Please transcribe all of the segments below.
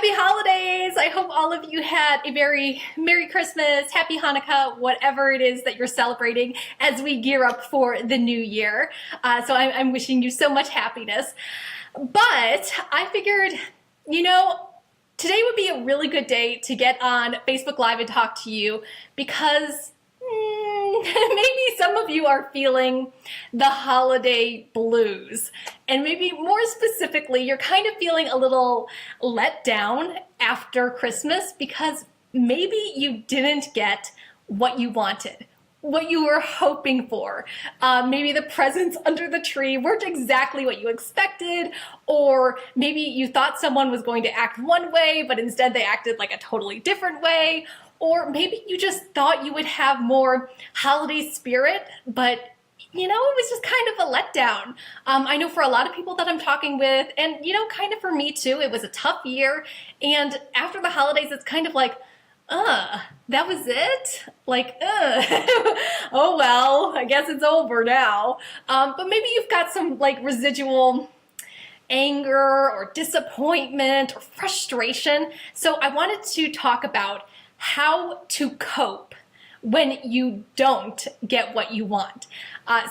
Happy holidays! I hope all of you had a very Merry Christmas, Happy Hanukkah, whatever it is that you're celebrating as we gear up for the new year. So I'm wishing you so much happiness. But I figured, today would be a really good day to get on Facebook Live and talk to you because maybe some of you are feeling the holiday blues. And maybe more specifically, you're kind of feeling a little let down after Christmas because maybe you didn't get what you wanted, what you were hoping for. Maybe the presents under the tree weren't exactly what you expected, or maybe you thought someone was going to act one way, but instead they acted like a totally different way. Or maybe you just thought you would have more holiday spirit, but it was just kind of a letdown. I know for a lot of people that I'm talking with, and kind of for me too, it was a tough year. And after the holidays, it's kind of like, that was it? Like, oh well, I guess it's over now. But maybe you've got some like residual anger or disappointment or frustration. So I wanted to talk about how to cope when you don't get what you want.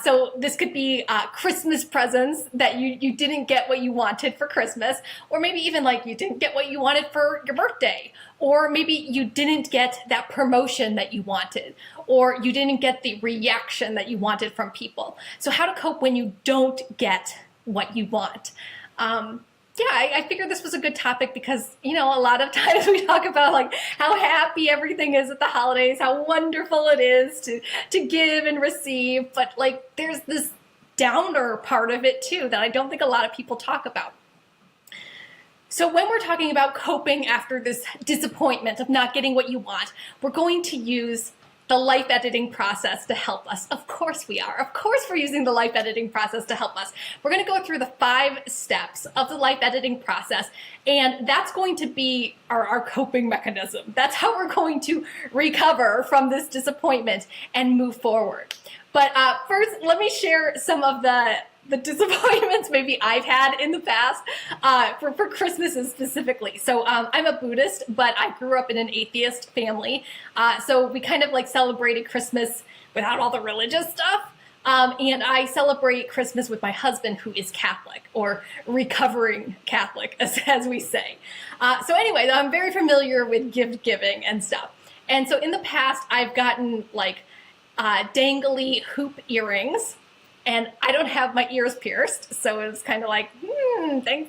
So this could be Christmas presents that you didn't get what you wanted for Christmas, or maybe even like you didn't get what you wanted for your birthday, or maybe you didn't get that promotion that you wanted, or you didn't get the reaction that you wanted from people. So how to cope when you don't get what you want. I figured this was a good topic because, a lot of times we talk about like how happy everything is at the holidays, how wonderful it is to give and receive, but like there's this downer part of it too that I don't think a lot of people talk about. So when we're talking about coping after this disappointment of not getting what you want, we're going to use the life editing process to help us. Of course we are. Of course we're using the life editing process to help us. We're going to go through the 5 steps of the life editing process, and that's going to be our coping mechanism. That's how we're going to recover from this disappointment and move forward. But first, let me share some of the disappointments maybe I've had in the past for Christmases specifically. So I'm a Buddhist, but I grew up in an atheist family. So we kind of like celebrated Christmas without all the religious stuff. And I celebrate Christmas with my husband, who is Catholic, or recovering Catholic, as we say. So anyway, I'm very familiar with gift giving and stuff. And so in the past, I've gotten like dangly hoop earrings. And I don't have my ears pierced, so it was kind of like,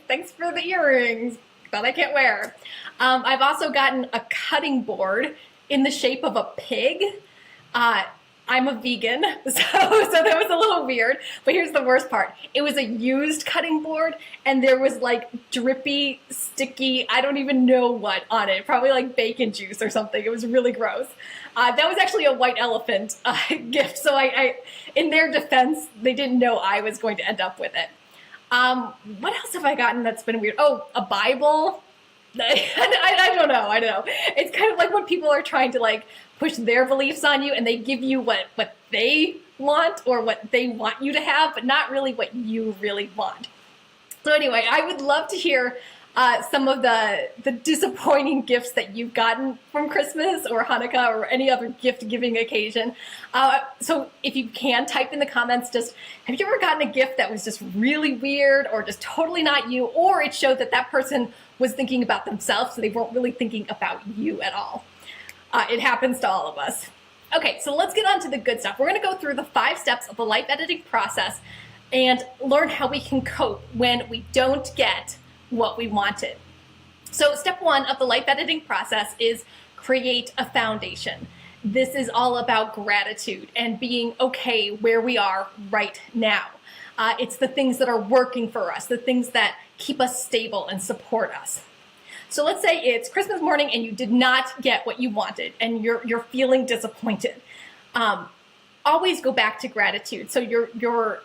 thanks for the earrings that I can't wear. I've also gotten a cutting board in the shape of a pig. I'm a vegan, so that was a little weird, but here's the worst part. It was a used cutting board, and there was like drippy, sticky, I don't even know what on it, probably like bacon juice or something. It was really gross. That was actually a white elephant gift, so I, in their defense, they didn't know I was going to end up with it. What else have I gotten that's been weird? Oh, a Bible? I don't know. It's kind of like when people are trying to like push their beliefs on you and they give you what they want or what they want you to have, but not really what you really want. So anyway, I would love to hear some of the disappointing gifts that you've gotten from Christmas or Hanukkah or any other gift-giving occasion. So if you can, type in the comments just, have you ever gotten a gift that was just really weird or just totally not you, or it showed that that person was thinking about themselves, so they weren't really thinking about you at all. It happens to all of us. Okay, so let's get on to the good stuff. We're going to go through the 5 steps of the life editing process and learn how we can cope when we don't get what we wanted. So step 1 of the life editing process is create a foundation. This is all about gratitude and being okay where we are right now. It's the things that are working for us, the things that keep us stable and support us. So let's say it's Christmas morning and you did not get what you wanted and you're feeling disappointed. Always go back to gratitude. So your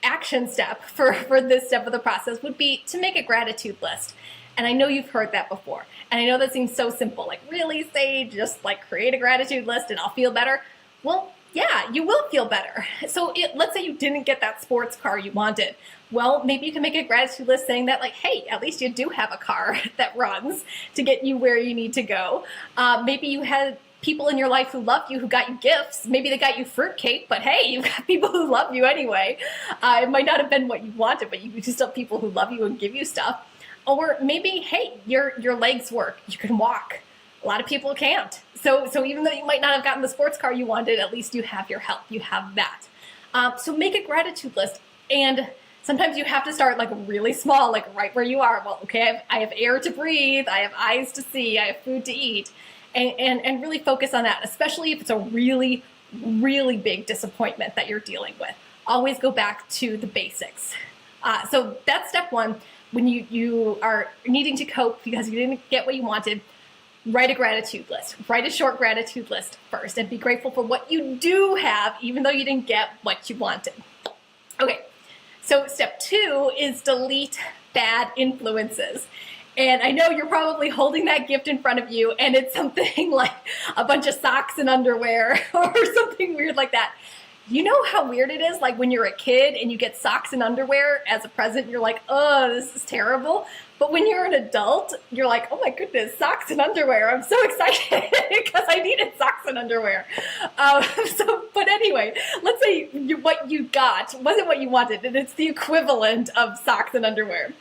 action step for this step of the process would be to make a gratitude list. And I know you've heard that before. And I know that seems so simple, like really, say just like create a gratitude list and I'll feel better. Well, Yeah, you will feel better. So let's say you didn't get that sports car you wanted. Well, maybe you can make a gratitude list saying that, like, hey, at least you do have a car that runs to get you where you need to go. Maybe you had people in your life who love you, who got you gifts. Maybe they got you fruitcake, but hey, you've got people who love you anyway. It might not have been what you wanted, but you still have people who love you and give you stuff. Or maybe, hey, your legs work. You can walk. A lot of people can't. So even though you might not have gotten the sports car you wanted, at least you have your health. You have that. So make a gratitude list. And sometimes you have to start like really small, like right where you are. Well, okay, I have air to breathe. I have eyes to see. I have food to eat. And really focus on that, especially if it's a really, really big disappointment that you're dealing with. Always go back to the basics. So that's step one. When you are needing to cope because you didn't get what you wanted, write a gratitude list. Write a short gratitude list first and be grateful for what you do have, even though you didn't get what you wanted. Okay, so step two is delete bad influences. And I know you're probably holding that gift in front of you and it's something like a bunch of socks and underwear or something weird like that. You know how weird it is, like when you're a kid and you get socks and underwear as a present, you're like, oh, this is terrible. But when you're an adult, you're like, oh my goodness, socks and underwear. I'm so excited because I needed socks and underwear. But anyway, let's say what you got wasn't what you wanted and it's the equivalent of socks and underwear.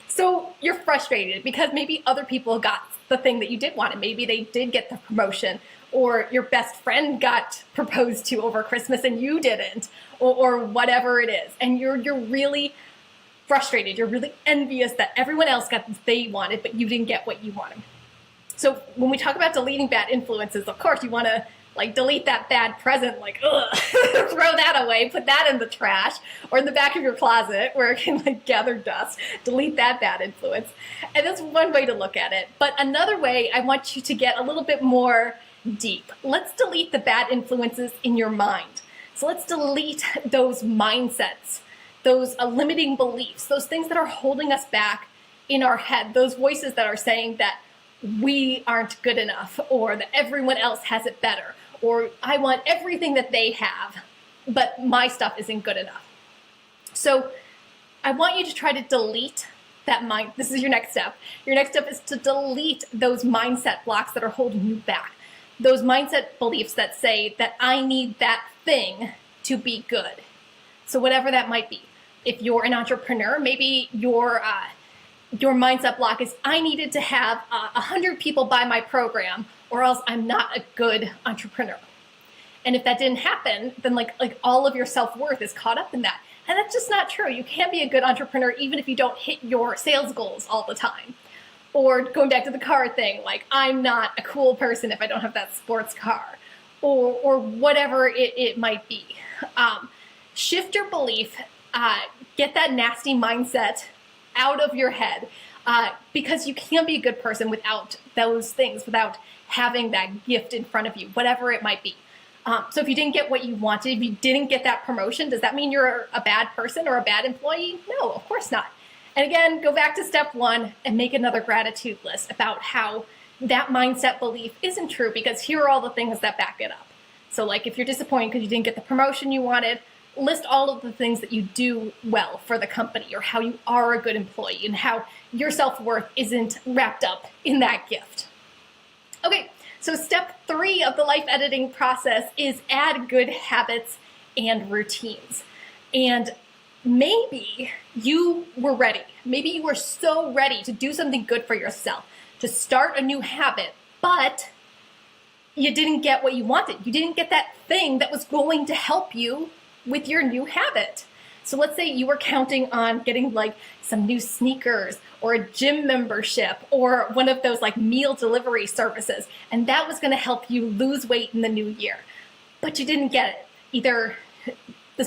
So you're frustrated because maybe other people got the thing that you did want and maybe they did get the promotion, or your best friend got proposed to over Christmas and you didn't, or whatever it is. And you're really frustrated. You're really envious that everyone else got what they wanted, but you didn't get what you wanted. So when we talk about deleting bad influences, of course, you want to like delete that bad present, like, ugh, throw that away, put that in the trash or in the back of your closet where it can like gather dust. Delete that bad influence. And that's one way to look at it. But another way, I want you to get a little bit more deep. Let's delete the bad influences in your mind. So let's delete those mindsets, those limiting beliefs, those things that are holding us back in our head, those voices that are saying that we aren't good enough or that everyone else has it better, or I want everything that they have, but my stuff isn't good enough. So I want you to try to delete that mind. This is your next step. Your next step is to delete those mindset blocks that are holding you back. Those mindset beliefs that say that I need that thing to be good. So whatever that might be. If you're an entrepreneur, maybe your mindset block is I needed to have 100 people buy my program or else I'm not a good entrepreneur. And if that didn't happen, then like all of your self-worth is caught up in that. And that's just not true. You can't be a good entrepreneur even if you don't hit your sales goals all the time. Or going back to the car thing, like I'm not a cool person if I don't have that sports car, or whatever it might be. Shift your belief, get that nasty mindset out of your head, because you can't be a good person without those things, without having that gift in front of you, whatever it might be. So if you didn't get what you wanted, if you didn't get that promotion, does that mean you're a bad person or a bad employee? No, of course not. And again, go back to step one and make another gratitude list about how that mindset belief isn't true, because here are all the things that back it up. So like if you're disappointed because you didn't get the promotion you wanted, list all of the things that you do well for the company, or how you are a good employee and how your self-worth isn't wrapped up in that gift. Okay, so step 3 of the life editing process is add good habits and routines. And maybe you were ready. Maybe you were so ready to do something good for yourself, to start a new habit, but you didn't get what you wanted. You didn't get that thing that was going to help you with your new habit. So let's say you were counting on getting like some new sneakers or a gym membership or one of those like meal delivery services, and that was going to help you lose weight in the new year, but you didn't get it. Either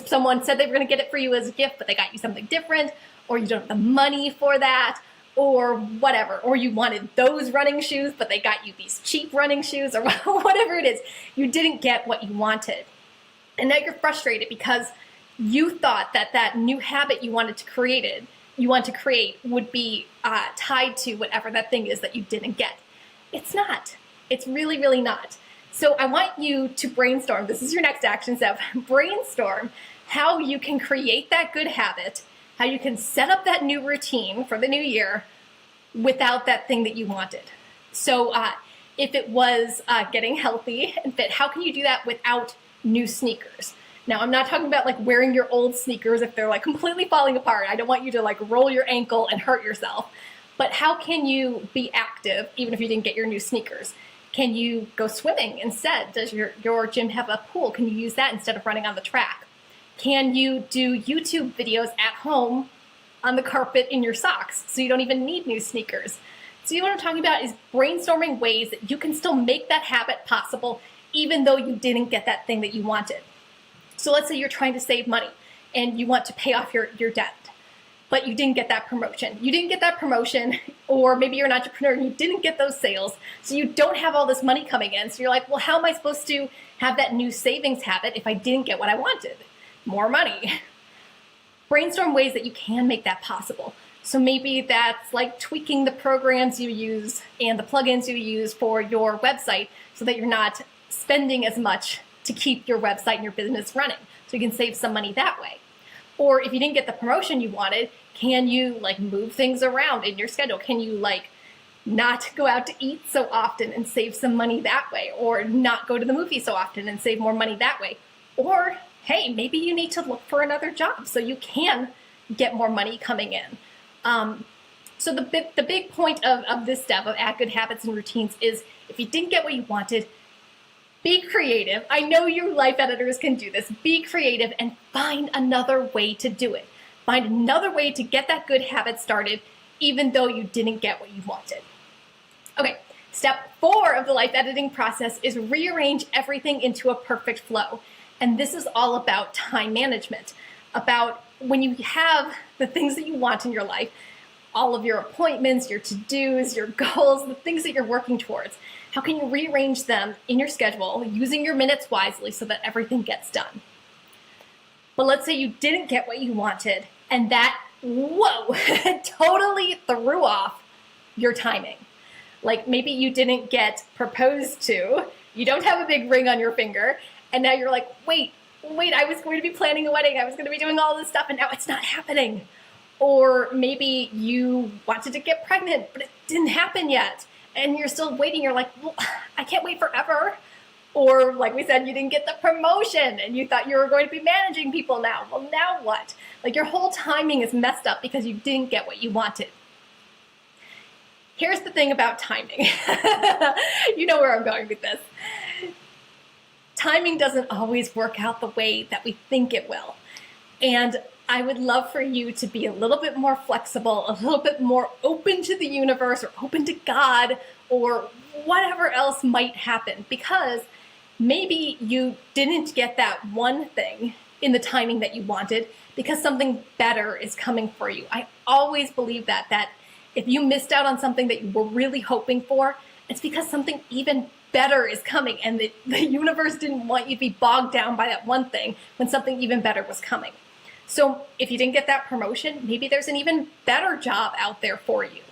someone said they were going to get it for you as a gift, but they got you something different, or you don't have the money for that, or whatever, or you wanted those running shoes, but they got you these cheap running shoes, or whatever it is. You didn't get what you wanted. And now you're frustrated because you thought that that new habit you wanted to create would be tied to whatever that thing is that you didn't get. It's not. It's really, really not. So I want you to brainstorm. This is your next action step. Brainstorm how you can create that good habit, how you can set up that new routine for the new year without that thing that you wanted. So if it was getting healthy and fit, how can you do that without new sneakers? Now, I'm not talking about like wearing your old sneakers if they're like completely falling apart. I don't want you to like roll your ankle and hurt yourself. But how can you be active even if you didn't get your new sneakers? Can you go swimming instead? Does your gym have a pool? Can you use that instead of running on the track? Can you do YouTube videos at home on the carpet in your socks so you don't even need new sneakers? So what I'm talking about is brainstorming ways that you can still make that habit possible even though you didn't get that thing that you wanted. So let's say you're trying to save money and you want to pay off your debt, but you didn't get that promotion. You didn't get that promotion, or maybe you're an entrepreneur and you didn't get those sales, so you don't have all this money coming in. So you're like, well, how am I supposed to have that new savings habit if I didn't get what I wanted? More money. Brainstorm ways that you can make that possible. So maybe that's like tweaking the programs you use and the plugins you use for your website so that you're not spending as much to keep your website and your business running. So you can save some money that way. Or if you didn't get the promotion you wanted, can you like move things around in your schedule? Can you like not go out to eat so often and save some money that way? Or not go to the movie so often and save more money that way? Or hey, maybe you need to look for another job so you can get more money coming in. So the big point of this step of add good habits and routines is if you didn't get what you wanted, be creative. I know you life editors can do this. Be creative and find another way to do it. Find another way to get that good habit started even though you didn't get what you wanted. Okay, step 4 of the life editing process is rearrange everything into a perfect flow. And this is all about time management, about when you have the things that you want in your life, all of your appointments, your to-dos, your goals, the things that you're working towards. How can you rearrange them in your schedule using your minutes wisely so that everything gets done? But let's say you didn't get what you wanted and that, whoa, totally threw off your timing. Like maybe you didn't get proposed to, you don't have a big ring on your finger, and now you're like, wait, I was going to be planning a wedding, I was going to be doing all this stuff, and now it's not happening. Or maybe you wanted to get pregnant, but it didn't happen yet. And you're still waiting. You're like, well, I can't wait forever. Or like we said, you didn't get the promotion and you thought you were going to be managing people now. Well, now what? Like your whole timing is messed up because you didn't get what you wanted. Here's the thing about timing. You know where I'm going with this. Timing doesn't always work out the way that we think it will. And I would love for you to be a little bit more flexible, a little bit more open to the universe or open to God or whatever else might happen, because maybe you didn't get that one thing in the timing that you wanted because something better is coming for you. I always believe that if you missed out on something that you were really hoping for, it's because something even better is coming, and the universe didn't want you to be bogged down by that one thing when something even better was coming. So if you didn't get that promotion, maybe there's an even better job out there for you.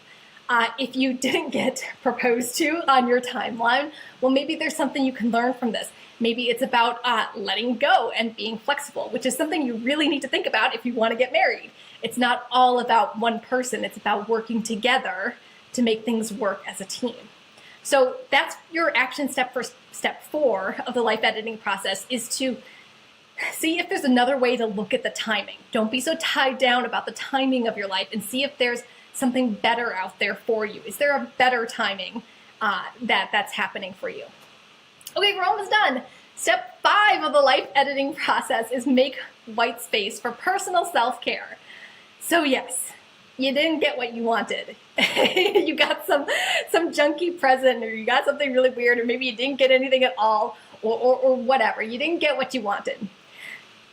If you didn't get proposed to on your timeline, well, maybe there's something you can learn from this. Maybe it's about letting go and being flexible, which is something you really need to think about if you want to get married. It's not all about one person. It's about working together to make things work as a team. So that's your action step for step 4 of the life editing process, is to see if there's another way to look at the timing. Don't be so tied down about the timing of your life, and see if there's something better out there for you. Is there a better timing that's happening for you? Okay, we're almost done. Step 5 of the life editing process is make white space for personal self-care. So yes, you didn't get what you wanted. You got some junky present, or you got something really weird, or maybe you didn't get anything at all, or whatever. You didn't get what you wanted.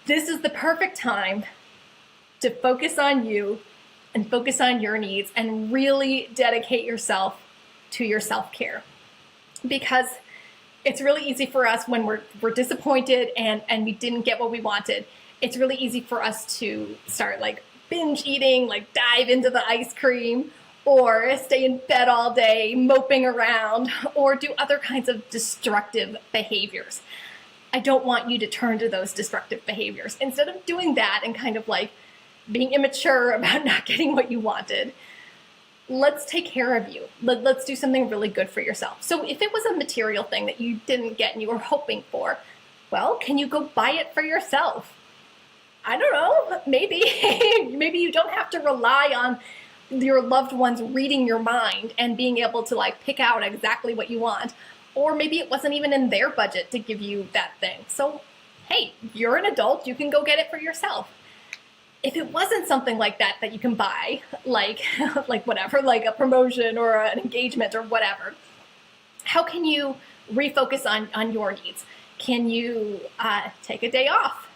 This is the perfect time to focus on you and focus on your needs and really dedicate yourself to your self-care. Because it's really easy for us when we're disappointed and we didn't get what we wanted. It's really easy for us to start like binge eating, like dive into the ice cream, or stay in bed all day, moping around, or do other kinds of destructive behaviors. I don't want you to turn to those destructive behaviors. Instead of doing that and kind of like being immature about not getting what you wanted, let's take care of you. Let's do something really good for yourself. So if it was a material thing that you didn't get and you were hoping for, well, can you go buy it for yourself? I don't know, maybe. Maybe you don't have to rely on your loved ones reading your mind and being able to like pick out exactly what you want. Or maybe it wasn't even in their budget to give you that thing. So, hey, you're an adult, you can go get it for yourself. If it wasn't something like that that you can buy, like whatever, like a promotion or an engagement or whatever, how can you refocus on your needs? Can you take a day off?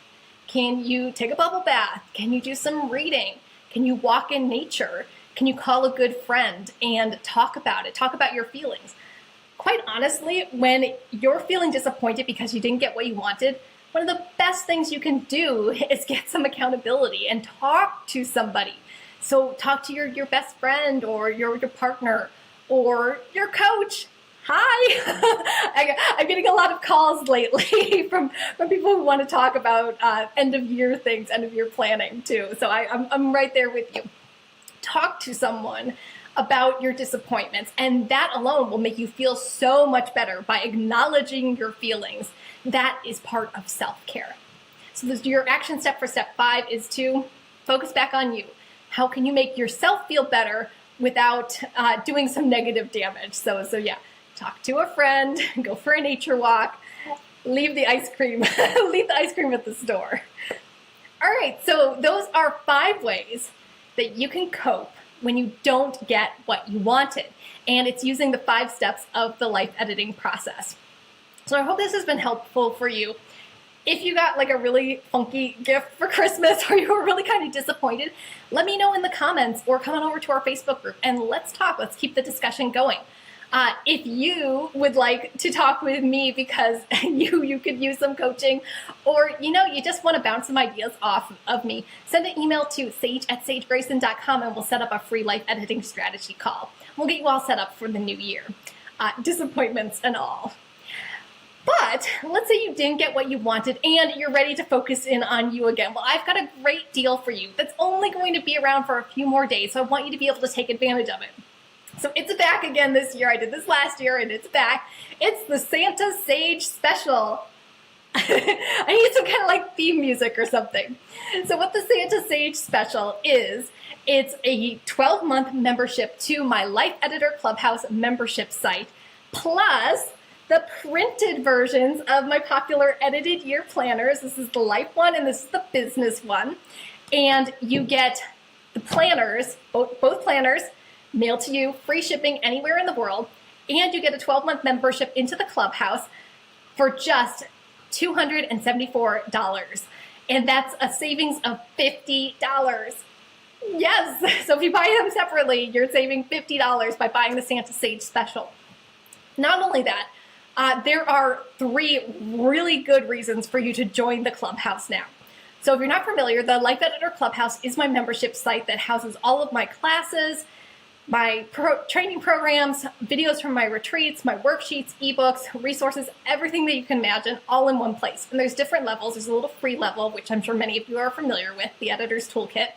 Can you take a bubble bath? Can you do some reading? Can you walk in nature? Can you call a good friend and talk about it? Talk about your feelings. Quite honestly, when you're feeling disappointed because you didn't get what you wanted, one of the best things you can do is get some accountability and talk to somebody. So talk to your best friend or your partner or your coach. Hi! I'm getting a lot of calls lately from people who want to talk about end of year things, end of year planning too. So I'm right there with you. Talk to someone about your disappointments, and that alone will make you feel so much better by acknowledging your feelings. That is part of self-care. So your action step for step 5 is to focus back on you. How can you make yourself feel better without doing some negative damage? So yeah, talk to a friend, go for a nature walk, leave the ice cream, leave the ice cream at the store. All right, so those are 5 ways that you can cope when you don't get what you wanted. And it's using the 5 steps of the life editing process. So I hope this has been helpful for you. If you got like a really funky gift for Christmas or you were really kind of disappointed, let me know in the comments or come on over to our Facebook group and let's talk. Let's keep the discussion going. If you would like to talk with me because you could use some coaching, or you just want to bounce some ideas off of me, send an email to sage@sagegrayson.com and we'll set up a free life editing strategy call. We'll get you all set up for the new year, disappointments and all. But let's say you didn't get what you wanted and you're ready to focus in on you again. Well, I've got a great deal for you that's only going to be around for a few more days, so I want you to be able to take advantage of it. So it's back again this year. I did this last year and it's back. It's the Santa Sage Special. I need some kind of like theme music or something. So what the Santa Sage Special is, it's a 12-month membership to my Life Editor Clubhouse membership site, plus the printed versions of my popular edited year planners. This is the life one and this is the business one. And you get the planners, both planners, mailed to you, free shipping anywhere in the world, and you get a 12-month membership into the Clubhouse for just $274. And that's a savings of $50. Yes, so if you buy them separately, you're saving $50 by buying the Santa Sage Special. Not only that, there are 3 really good reasons for you to join the Clubhouse now. So if you're not familiar, the Life Editor Clubhouse is my membership site that houses all of my classes, my training programs, videos from my retreats, my worksheets, ebooks, resources, everything that you can imagine, all in one place. And there's different levels. There's a little free level, which I'm sure many of you are familiar with, the Editor's Toolkit.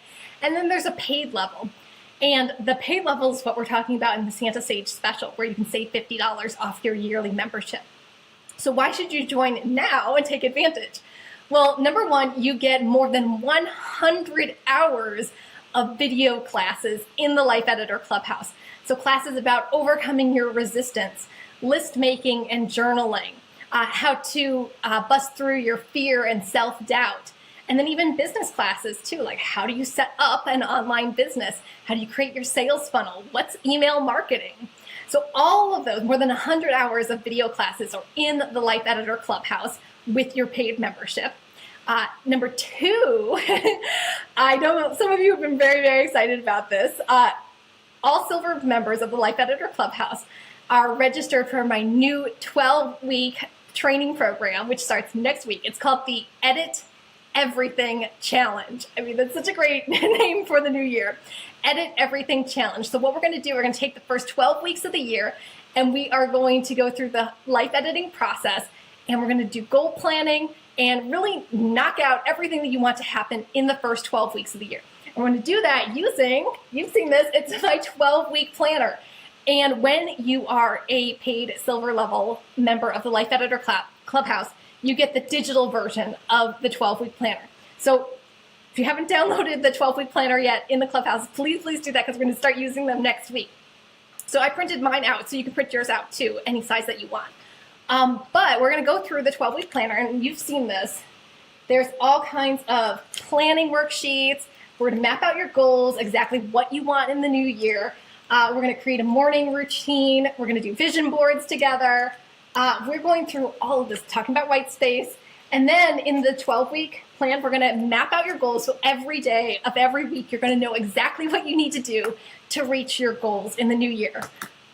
And then there's a paid level. And the paid level is what we're talking about in the Santa Sage Special, where you can save $50 off your yearly membership. So why should you join now and take advantage? Well, number 1, you get more than 100 hours of video classes in the Life Editor Clubhouse. So classes about overcoming your resistance, list making and journaling, how to bust through your fear and self-doubt, and then even business classes too, like how do you set up an online business? How do you create your sales funnel? What's email marketing? So all of those, more than 100 hours of video classes are in the Life Editor Clubhouse with your paid membership. Number 2, I know some of you have been very, very excited about this. All silver members of the Life Editor Clubhouse are registered for my new 12-week training program, which starts next week. It's called the Edit Everything Challenge. I mean, that's such a great name for the new year. Edit Everything Challenge. So what we're going to do, we're going to take the first 12 weeks of the year and we are going to go through the life editing process, and we're going to do goal planning and really knock out everything that you want to happen in the first 12 weeks of the year. And we're going to do that using, you've seen this, it's my 12-week planner. And when you are a paid silver level member of the Life Editor Clubhouse, you get the digital version of the 12-week planner. So if you haven't downloaded the 12-week planner yet in the Clubhouse, please do that, because we're going to start using them next week. So I printed mine out, so you can print yours out too, any size that you want. But we're going to go through the 12-week planner, and you've seen this. There's all kinds of planning worksheets. We're going to map out your goals, exactly what you want in the new year. We're going to create a morning routine. We're going to do vision boards together. We're going through all of this, talking about white space. And then in the 12-week plan, we're going to map out your goals. So every day of every week, you're going to know exactly what you need to do to reach your goals in the new year.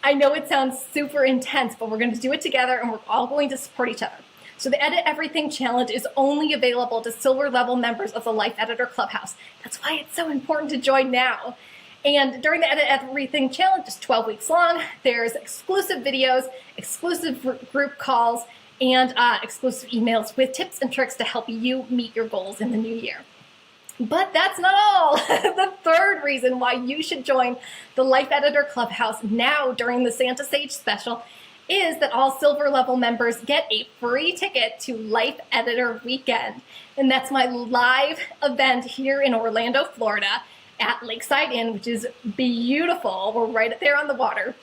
I know it sounds super intense, but we're going to do it together, and we're all going to support each other. So the Edit Everything Challenge is only available to silver level members of the Life Editor Clubhouse. That's why it's so important to join now. And during the Edit Everything Challenge, it's 12 weeks long. There's exclusive videos, exclusive group calls, and exclusive emails with tips and tricks to help you meet your goals in the new year. But that's not all. The third reason why you should join the Life Editor Clubhouse now during the Santa Sage special is that all silver level members get a free ticket to Life Editor Weekend. And that's my live event here in Orlando, Florida at Lakeside Inn, which is beautiful. We're right there on the water.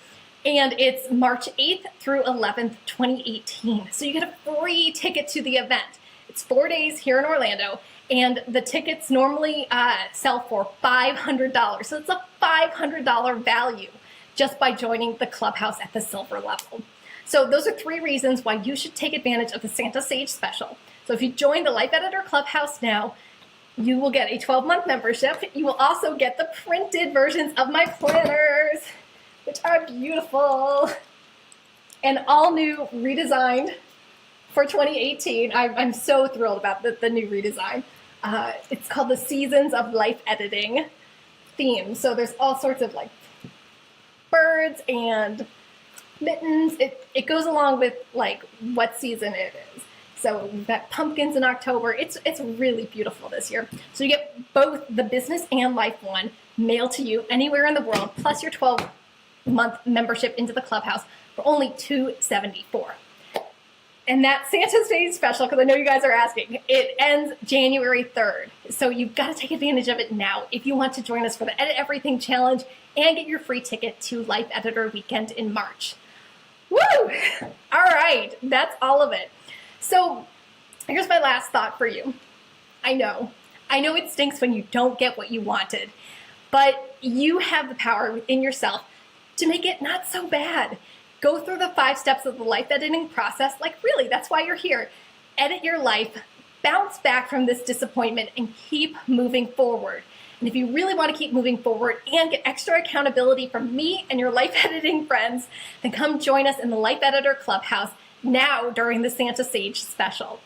And it's March 8th through 11th, 2018. So you get a free ticket to the event. It's 4 days here in Orlando, and the tickets normally sell for $500. So it's a $500 value just by joining the clubhouse at the silver level. So those are 3 reasons why you should take advantage of the Santa Sage special. So if you join the Life Editor Clubhouse now, you will get a 12-month membership. You will also get the printed versions of my planners, which are beautiful and all new, redesigned for 2018. I'm so thrilled about the new redesign. It's called the Seasons of Life Editing theme. So there's all sorts of like birds and mittens. It goes along with like what season it is. So we've got pumpkins in October. It's really beautiful this year. So you get both the business and life one mailed to you anywhere in the world, plus your 12-month membership into the clubhouse for only $274. And that Santa Sage special, because I know you guys are asking, it ends January 3rd. So you've got to take advantage of it now if you want to join us for the Edit Everything Challenge and get your free ticket to Life Editor Weekend in March. Woo! All right, that's all of it. So here's my last thought for you. I know it stinks when you don't get what you wanted, but you have the power within yourself to make it not so bad. Go through the 5 steps of the life editing process. Like really, that's why you're here. Edit your life, bounce back from this disappointment, and keep moving forward. And if you really want to keep moving forward and get extra accountability from me and your life editing friends, then come join us in the Life Editor Clubhouse now during the Santa Sage special.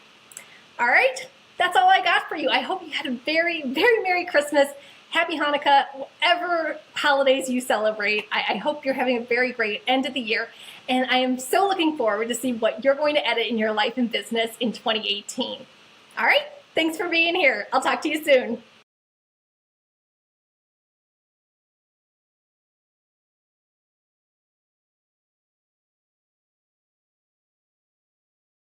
All right, that's all I got for you. I hope you had a very, very Merry Christmas, Happy Hanukkah, whatever holidays you celebrate. I hope you're having a very great end of the year, and I am so looking forward to see what you're going to edit in your life and business in 2018. All right, thanks for being here. I'll talk to you soon.